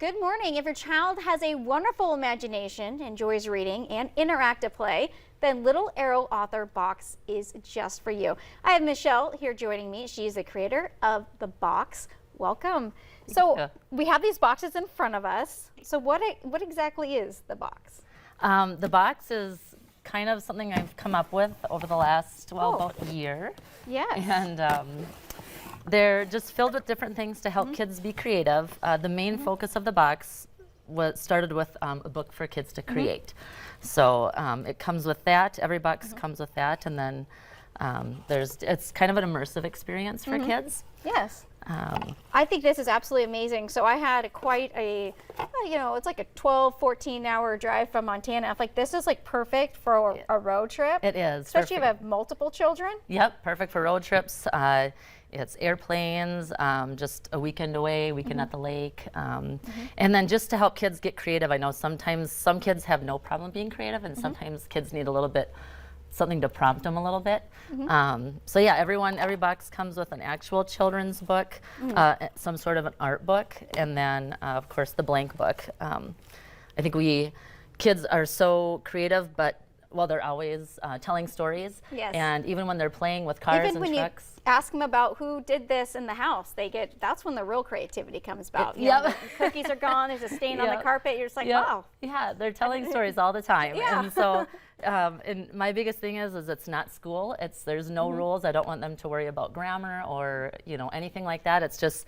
Good morning. If your child has a wonderful imagination, enjoys reading, and interactive play, then Little Arrow Author Box is just for you. I have Michelle here joining me. She's the creator of the box. Welcome. So we have these boxes in front of us. So what exactly is the box? The box is kind of something I've come up with over the last, about a year. Yes. And they're just filled with different things to help kids be creative. The main focus of the box started with a book for kids to create. So it comes with that. Every box comes with that, and then it's kind of an immersive experience for kids. Yes. I think this is absolutely amazing. So I had quite a, it's like a 12, 14-hour drive from Montana. I feel like this is like perfect for a road trip. It is. Especially if you have multiple children. Yep, perfect for road trips. It's airplanes, just a weekend away, weekend at the lake. And then just to help kids get creative. I know sometimes some kids have no problem being creative, and sometimes kids need a little bit something to prompt them a little bit. So yeah, every box comes with an actual children's book, some sort of an art book, and then of course the blank book. I think kids are so creative, but they're always telling stories. Yes. And even when they're playing with cars and trucks. You ask them about who did this in the house, that's when the real creativity comes about. The cookies are gone, there's a stain on the carpet, you're just like, wow. Yeah, they're telling stories all the time. And so and my biggest thing is it's not school. There's no rules. I don't want them to worry about grammar or anything like that. It's just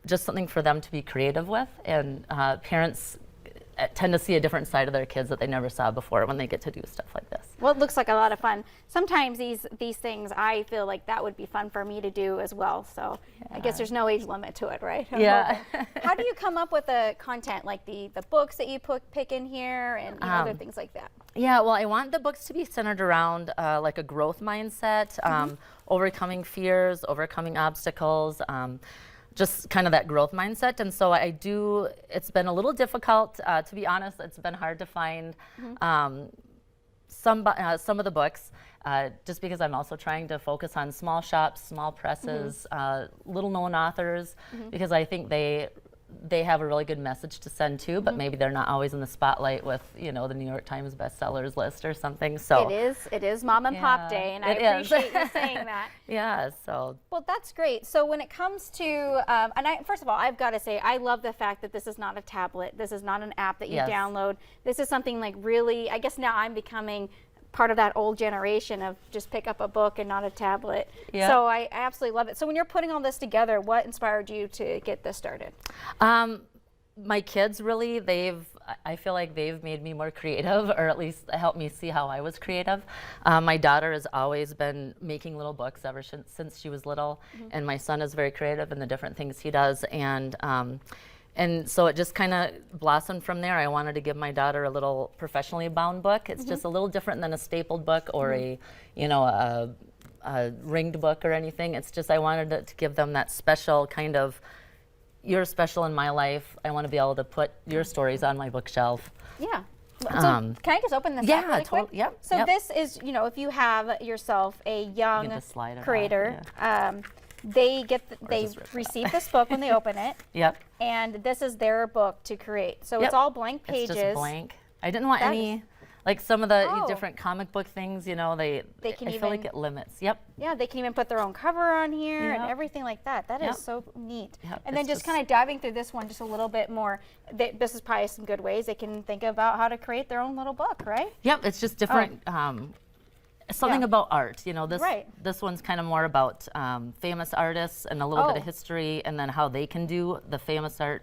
something for them to be creative with, and parents tend to see a different side of their kids that they never saw before when they get to do stuff like this. Well, it looks like a lot of fun. Sometimes these things, I feel like that would be fun for me to do as well. So I guess there's no age limit to it, right? Yeah. How do you come up with the content, like the books that you pick in here and other things like that? Yeah, well, I want the books to be centered around like a growth mindset, overcoming fears, overcoming obstacles, just kind of that growth mindset. And so it's been a little difficult, to be honest. It's been hard to find some of the books, just because I'm also trying to focus on small shops, small presses, little known authors, because I think they have a really good message to send too, but maybe they're not always in the spotlight with the New York Times bestsellers list or something. So it is mom and pop day, and I appreciate you saying that. Yeah, so well, that's great. So when it comes to first of all, I've got to say I love the fact that this is not a tablet, this is not an app that you download. This is something like really, I guess now I'm becoming part of that old generation of just pick up a book and not a tablet. So I absolutely love it. So when you're putting all this together, what inspired you to get this started? My kids really, I feel like they've made me more creative, or at least helped me see how I was creative. My daughter has always been making little books ever since she was little, and my son is very creative in the different things he does. And so it just kind of blossomed from there. I wanted to give my daughter a little professionally bound book. It's just a little different than a stapled book or a ringed book or anything. It's just I wanted to give them that special kind of, you're special in my life. I want to be able to put your stories on my bookshelf. Yeah. So can I just open this up really quick? Yep. So this is, if you have yourself a young creator, they receive this book when they open it. Yep. And this is their book to create. So it's all blank pages. It's just blank. I didn't want any, like some of the different comic book things, I feel like it limits. Yep. Yeah, they can even put their own cover on here and everything like that. That is so neat. And then just kind of diving through this one just a little bit more, this is probably some good ways they can think about how to create their own little book, right? Yep, it's just different. Something about art, this one's kind of more about famous artists and a little bit of history, and then how they can do the famous art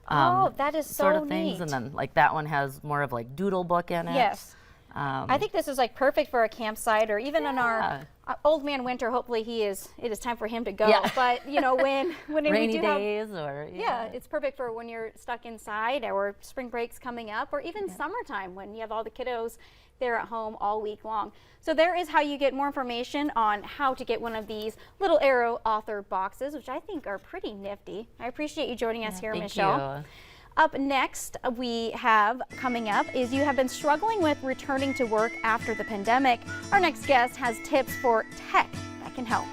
that is so sort of things. neat. And then like that one has more of like doodle book in it. Yes. I think this is like perfect for a campsite, or even in our old man winter. Hopefully it is time for him to go. But when rainy we do days or it's perfect for when you're stuck inside, or spring breaks coming up, or even summertime when you have all the kiddos there at home all week long. So there is how you get more information on how to get one of these Little Arrow Author boxes, which I think are pretty nifty. I appreciate you joining us here, Michelle. Thank you. Up next, we have coming up is you have been struggling with returning to work after the pandemic. Our next guest has tips for tech that can help.